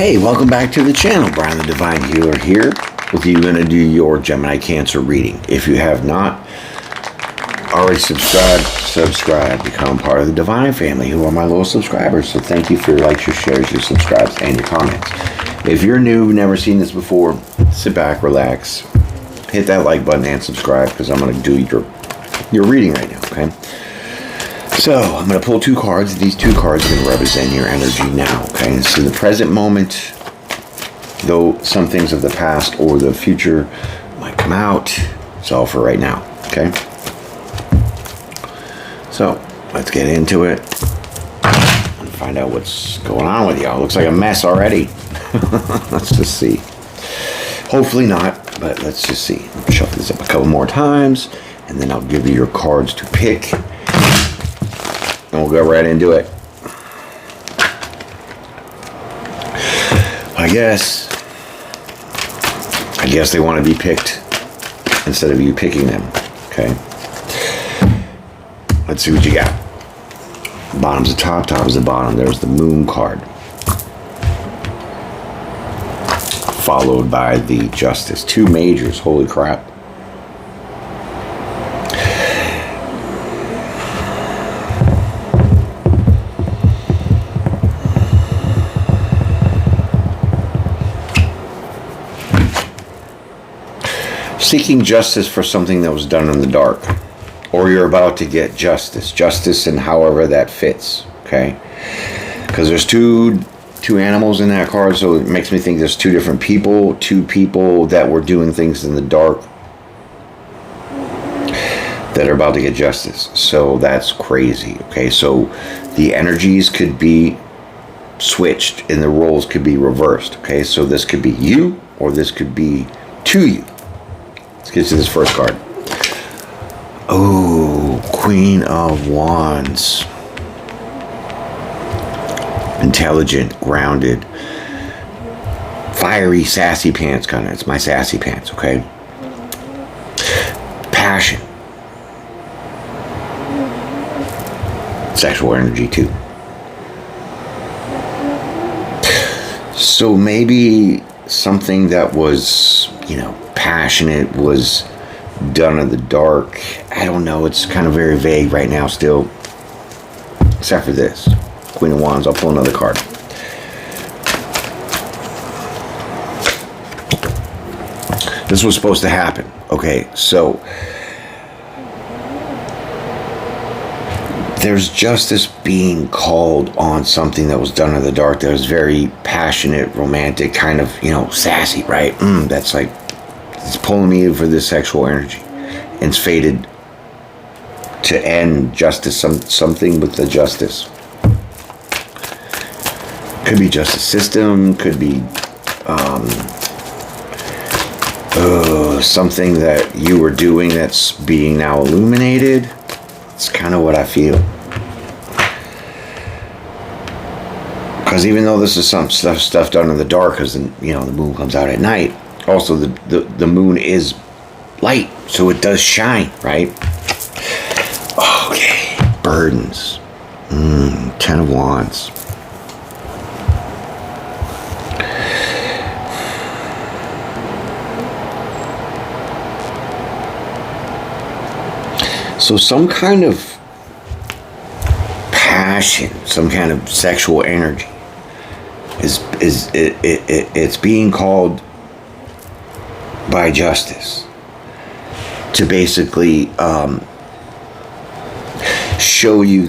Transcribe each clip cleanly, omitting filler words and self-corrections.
Hey, welcome back to the channel. Brian the Divine Healer here with you. Going to do your Gemini-Cancer reading. If you have not already subscribe, become part of the Divine family, who are my loyal subscribers. So thank you for your likes, your shares, your subscribes, and your comments. If you're new, never seen this before, sit back, relax, hit that like button and subscribe, because I'm going to do your reading right now, okay? So, I'm going to pull two cards. These two cards are going to represent your energy now, okay? And so the present moment, though some things of the past or the future might come out, it's all for right now, okay? So, let's get into it and find out what's going on with y'all. Looks like a mess already. Let's just see. Hopefully not, but let's just see. I'll shuffle this up a couple more times, and then I'll give you your cards to pick. And we'll go right into it. I guess they want to be picked instead of you picking them. Okay. Let's see what you got. Bottom's the top, top is the bottom. There's the Moon card, followed by the Justice. Two majors. Holy crap. Seeking justice for something that was done in the dark, or you're about to get justice and however that fits, okay? Because there's two animals in that card, so it makes me think there's two different people, two people that were doing things in the dark that are about to get justice. So that's crazy, okay? So the energies could be switched and the roles could be reversed, okay? So this could be you, or this could be to you. Let's get to this first card. Oh, Queen of Wands. Intelligent, grounded, fiery, sassy pants kind of. It's my sassy pants, okay? Passion. Sexual energy too. So maybe something that was, passionate was done in the dark. I don't know. It's kind of very vague right now still. Except for this. Queen of Wands. I'll pull another card. This was supposed to happen. Okay, so there's justice being called on something that was done in the dark that was very passionate, romantic, kind of, sassy, right? That's like, it's pulling me for this sexual energy. And it's fated to end justice, something with the justice. Could be justice system, could be something that you were doing that's being now illuminated. It's kind of what I feel. Because even though this is some stuff done in the dark, because the moon comes out at night, also the moon is light, so it does shine, right? Okay, burdens. 10 of Wands. So some kind of passion, some kind of sexual energy it's being called by justice to basically show you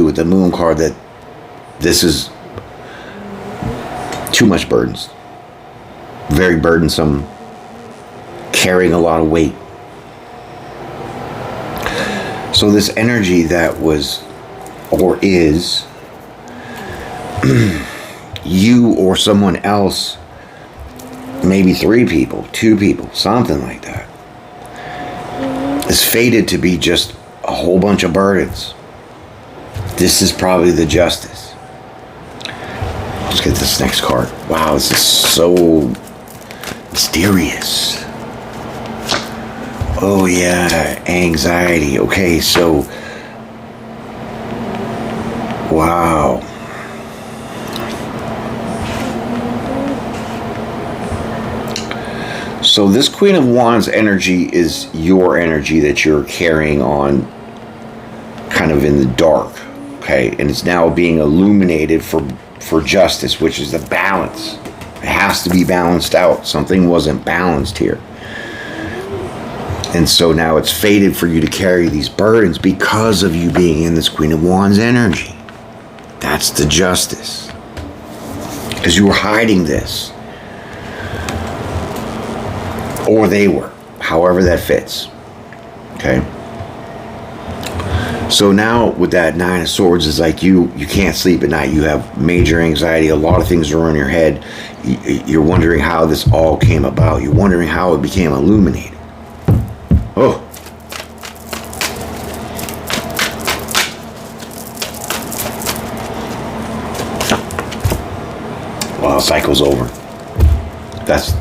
with the Moon card that this is too much burdens, very burdensome, carrying a lot of weight. So this energy that was or is you or someone else, maybe 3 people, 2 people, something like that, is fated to be just a whole bunch of burdens. This is probably the justice. Let's get this next card. Wow, this is so mysterious. Oh yeah, anxiety. Okay, so wow. So this Queen of Wands energy is your energy that you're carrying on kind of in the dark, okay? And it's now being illuminated for justice, which is the balance. It has to be balanced out. Something wasn't balanced here. And so now it's fated for you to carry these burdens because of you being in this Queen of Wands energy. That's the justice. Because you were hiding this. Or they were. However that fits. Okay? So now with that Nine of Swords, it's like you can't sleep at night. You have major anxiety. A lot of things are in your head. You're wondering how this all came about. You're wondering how it became illuminated. Oh. Well, the cycle's over.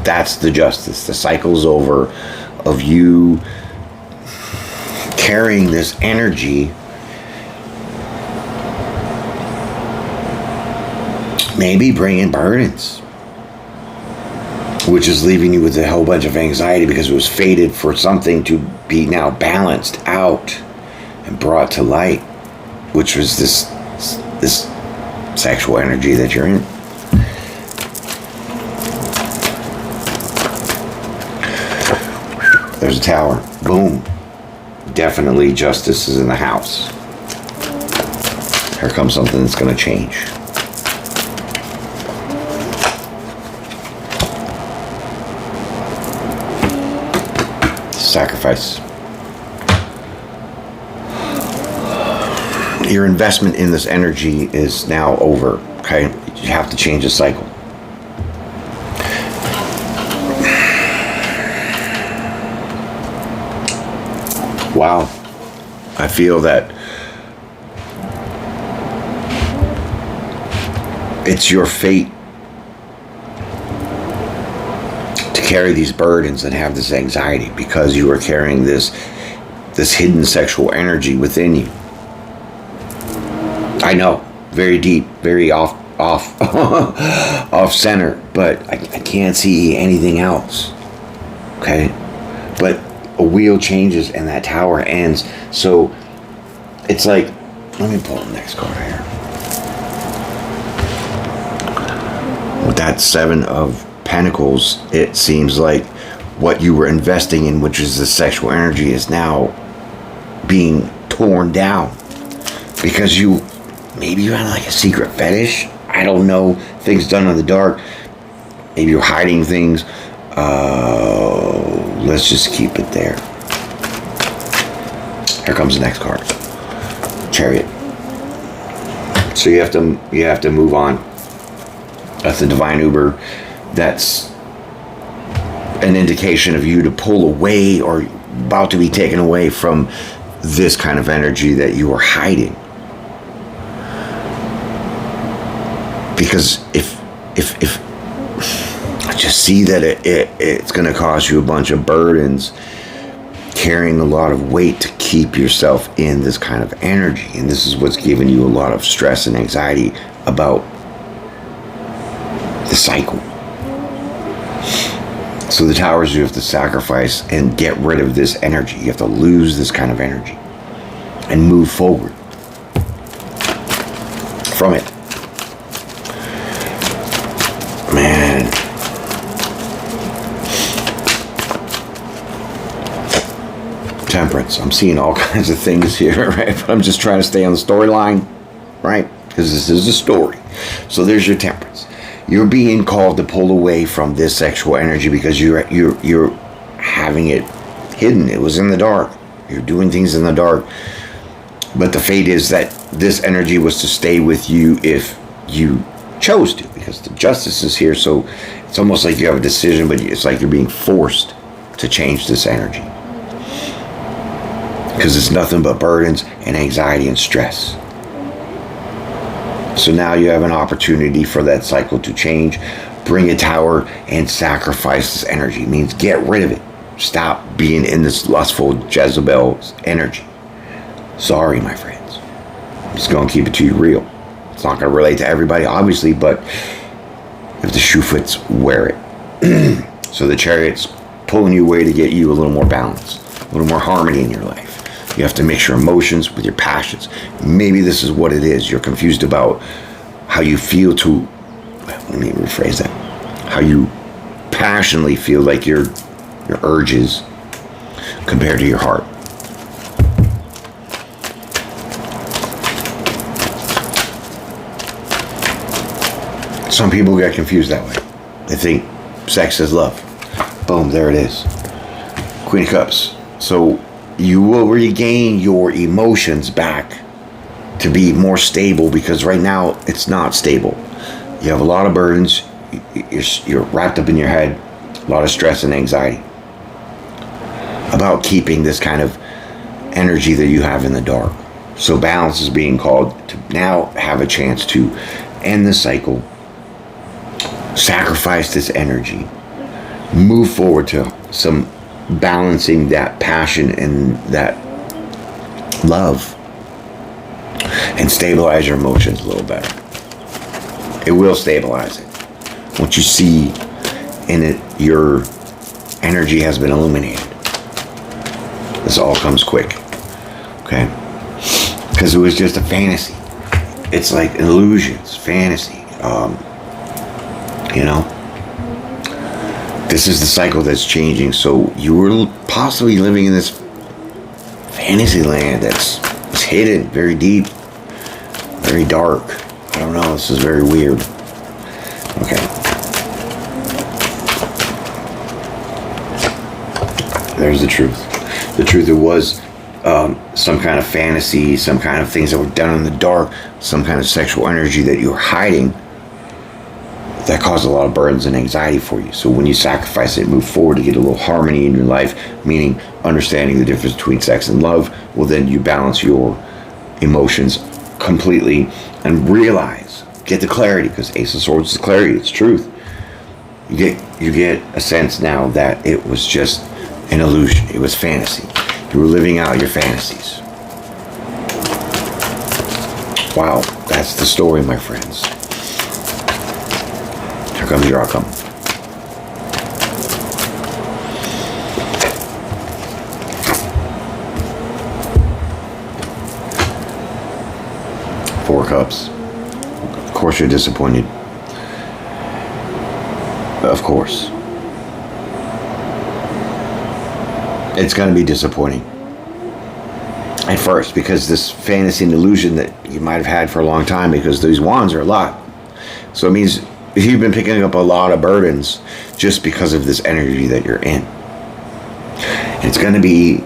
That's the justice. The cycle's over of you carrying this energy, maybe bringing burdens, which is leaving you with a whole bunch of anxiety because it was fated for something to be now balanced out and brought to light, which was this sexual energy that you're in. There's a tower. Boom. Definitely justice is in the house. Here comes something that's going to change. Sacrifice. Your investment in this energy is now over. Okay? You have to change the cycle. Wow. I feel that it's your fate to carry these burdens and have this anxiety because you are carrying this hidden sexual energy within you. I know, very deep, very off center, but I can't see anything else. Okay? But a wheel changes and that tower ends. So it's like, let me pull the next card here. With that Seven of Pentacles, it seems like what you were investing in, which is the sexual energy, is now being torn down because maybe you had like a secret fetish. I don't know. Things done in the dark. Maybe you're hiding things. Let's just keep it there. Here comes the next card. Chariot. So you have to move on. That's the Divine Uber. That's an indication of you to pull away or about to be taken away from this kind of energy that you are hiding. Because if I just see that it's going to cause you a bunch of burdens, carrying a lot of weight to keep yourself in this kind of energy. And this is what's giving you a lot of stress and anxiety about the cycle. So the towers, you have to sacrifice and get rid of this energy. You have to lose this kind of energy and move forward from it. Man. Temperance. I'm seeing all kinds of things here, right? But I'm just trying to stay on the storyline, right? Because this is a story. So there's your temperance. You're being called to pull away from this sexual energy because you're having it hidden. It was in the dark. You're doing things in the dark. But the fate is that this energy was to stay with you if you chose to, because the justice is here. So it's almost like you have a decision, but it's like you're being forced to change this energy. Because it's nothing but burdens and anxiety and stress. So now you have an opportunity for that cycle to change. Bring a tower and sacrifice this energy. It means get rid of it. Stop being in this lustful Jezebel's energy. Sorry, my friends. I'm just going to keep it to you real. It's not going to relate to everybody, obviously, but if the shoe fits, wear it. So the Chariot's pulling you away to get you a little more balance, a little more harmony in your life. You have to mix your emotions with your passions. Maybe this is what it is. You're confused about how you feel let me rephrase that. How you passionately feel like your urges compared to your heart. Some people get confused that way. They think sex is love. Boom, there it is. Queen of Cups. So you will regain your emotions back to be more stable, because right now it's not stable. You have a lot of burdens. You're wrapped up in your head. A lot of stress and anxiety about keeping this kind of energy that you have in the dark. So balance is being called to now have a chance to end the cycle, sacrifice this energy, move forward to some balancing that passion and that love, and stabilize your emotions a little better. It will stabilize it. Once you see in it your energy has been illuminated. This all comes quick. Okay? Because it was just a fantasy. It's like an illusion. It's fantasy. This is the cycle that's changing. So you were possibly living in this fantasy land that's hidden, very deep, very dark. I don't know. This is very weird. Okay. There's the truth. The truth, it was some kind of fantasy, some kind of things that were done in the dark, some kind of sexual energy that you were hiding that caused a lot of burdens and anxiety for you. So when you sacrifice it, move forward to get a little harmony in your life, meaning understanding the difference between sex and love, well, then you balance your emotions completely and realize, get the clarity, because Ace of Swords is clarity, it's truth. You get a sense now that it was just an illusion. It was fantasy. You were living out your fantasies. Wow, that's the story, my friends. Here comes your outcome. Four Cups. Of course you're disappointed. Of course. It's going to be disappointing at first, because this fantasy and illusion that you might have had for a long time, because these wands are a lot. So it means you've been picking up a lot of burdens just because of this energy that you're in. It's going to be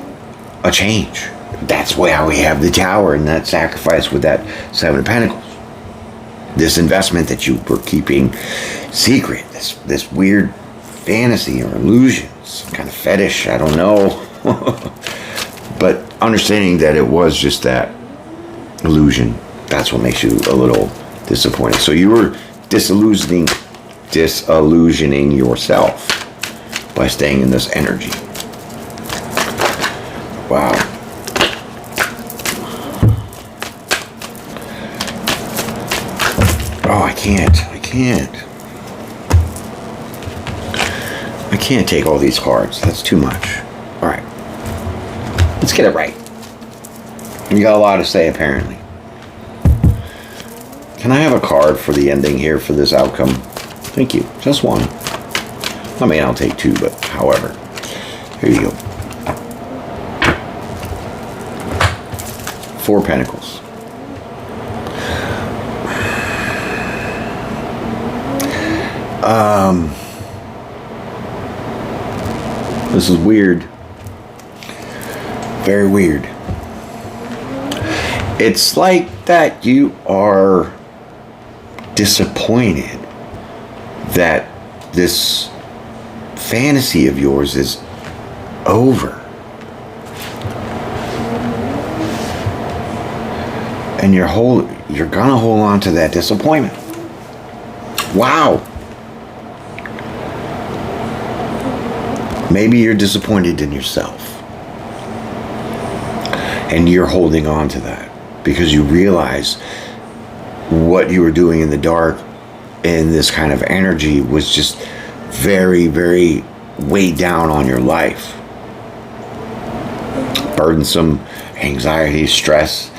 a change. That's why we have the Tower and that sacrifice with that Seven of Pentacles. This investment that you were keeping secret, this weird fantasy or illusion, some kind of fetish, I don't know. But understanding that it was just that illusion, that's what makes you a little disappointed. So you were disillusioning yourself by staying in this energy. Wow. Oh, I can't take all these cards. That's too much. All right. Let's get it right. You got a lot to say, apparently. Can I have a card for the ending here for this outcome? Thank you. Just one. I mean, I'll take two, but however. Here you go. Four Pentacles. This is weird. Very weird. It's like that you are disappointed that this fantasy of yours is over. And you're gonna hold on to that disappointment. Wow. Maybe you're disappointed in yourself. And you're holding on to that because you realize what you were doing in the dark in this kind of energy was just very, very weigh down on your life. Burdensome, anxiety, stress.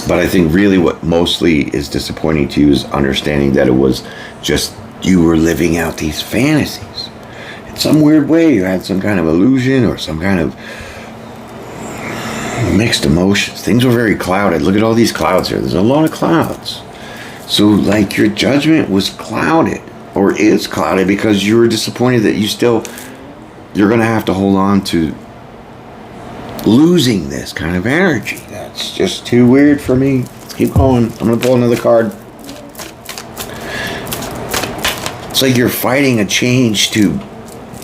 But I think really what mostly is disappointing to you is understanding that it was just you were living out these fantasies. In some weird way, you had some kind of illusion or some kind of mixed emotions. Things were very clouded. Look at all these clouds here. There's a lot of clouds. So like your judgment was clouded or is clouded because you were disappointed that you're going to have to hold on to losing this kind of energy. That's just too weird for me. Let's keep going. I'm going to pull another card. It's like you're fighting a change to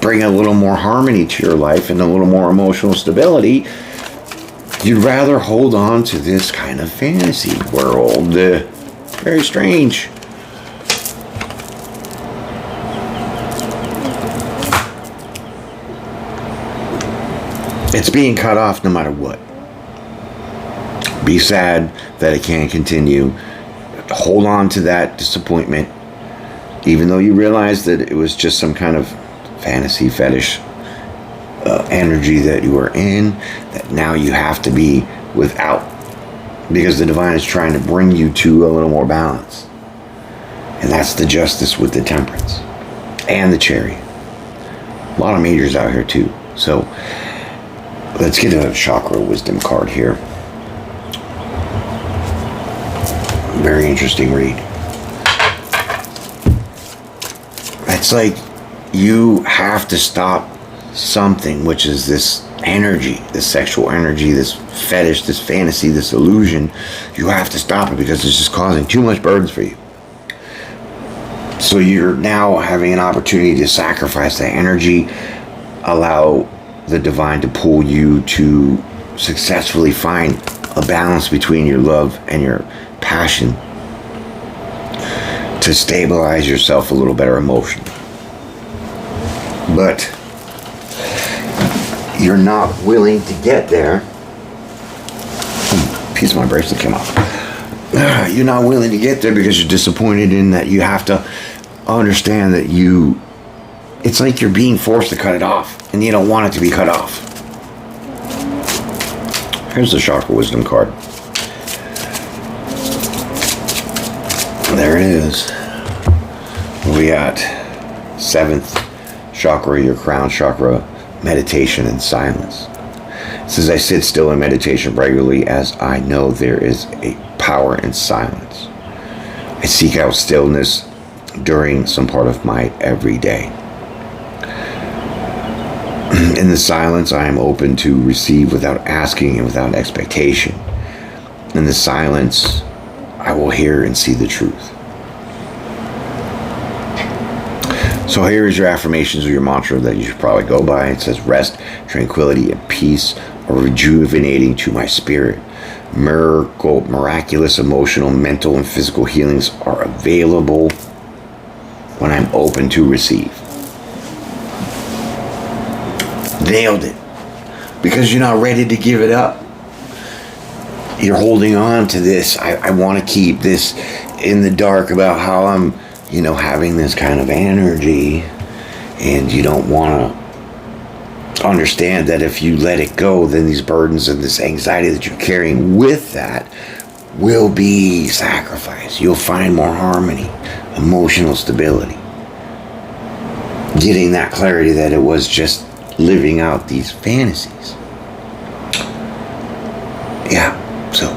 bring a little more harmony to your life and a little more emotional stability. You'd rather hold on to this kind of fantasy world. Very strange. It's being cut off no matter what. Be sad that it can't continue. Hold on to that disappointment, even though you realize that it was just some kind of fantasy fetish energy that you were in, that now you have to be without, because the divine is trying to bring you to a little more balance. And that's the justice with the temperance and the chariot. A lot of majors out here too. So let's get a chakra wisdom card here. Very interesting read. It's like you have to stop something, which is this energy, this sexual energy, this fetish, this fantasy, this illusion. You have to stop it because it's just causing too much burdens for you. So you're now having an opportunity to sacrifice that energy, allow the divine to pull you to successfully find a balance between your love and your passion, to stabilize yourself a little better emotionally. But you're not willing to get there. A piece of my bracelet came off. You're not willing to get there because you're disappointed in that you have to understand that it's like you're being forced to cut it off and you don't want it to be cut off. Here's the Chakra Wisdom card. There it is. We got 7th chakra, your crown chakra, meditation and silence. It says, I sit still in meditation regularly as I know there is a power in silence. I seek out stillness during some part of my everyday. In the silence, I am open to receive without asking and without expectation. In the silence, I will hear and see the truth. So here is your affirmations or your mantra that you should probably go by. It says, rest, tranquility, and peace are rejuvenating to my spirit. Miraculous emotional, mental, and physical healings are available when I'm open to receive. Nailed it. Because you're not ready to give it up. You're holding on to this. I want to keep this in the dark about how I'm, having this kind of energy. And you don't want to understand that if you let it go, then these burdens and this anxiety that you're carrying with that will be sacrificed. You'll find more harmony, emotional stability. Getting that clarity that it was just living out these fantasies. Yeah, so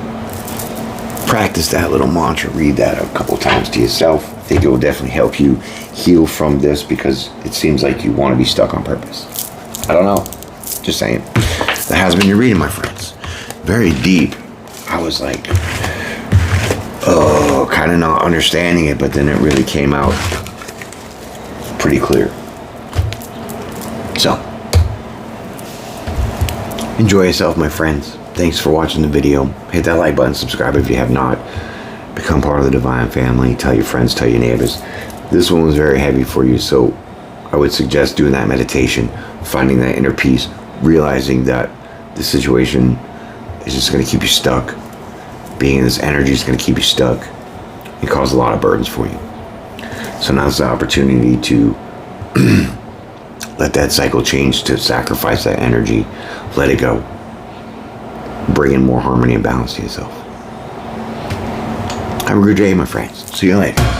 practice that little mantra, read that a couple times to yourself. I think it will definitely help you heal from this because it seems like you want to be stuck on purpose. I don't know, just saying. That has been your reading, my friends. Very deep. I was like, kind of not understanding it, but then it really came out pretty clear. So, enjoy yourself, my friends. Thanks for watching the video. Hit that like button, subscribe if you have not. Become part of the Divine family. Tell your friends, tell your neighbors. This one was very heavy for you, so I would suggest doing that meditation, finding that inner peace, realizing that the situation is just going to keep you stuck. Being in this energy is going to keep you stuck and cause a lot of burdens for you. So now's the opportunity to let that cycle change, to sacrifice that energy, let it go. Bring in more harmony and balance to yourself. Have a good day, my friends. See you later.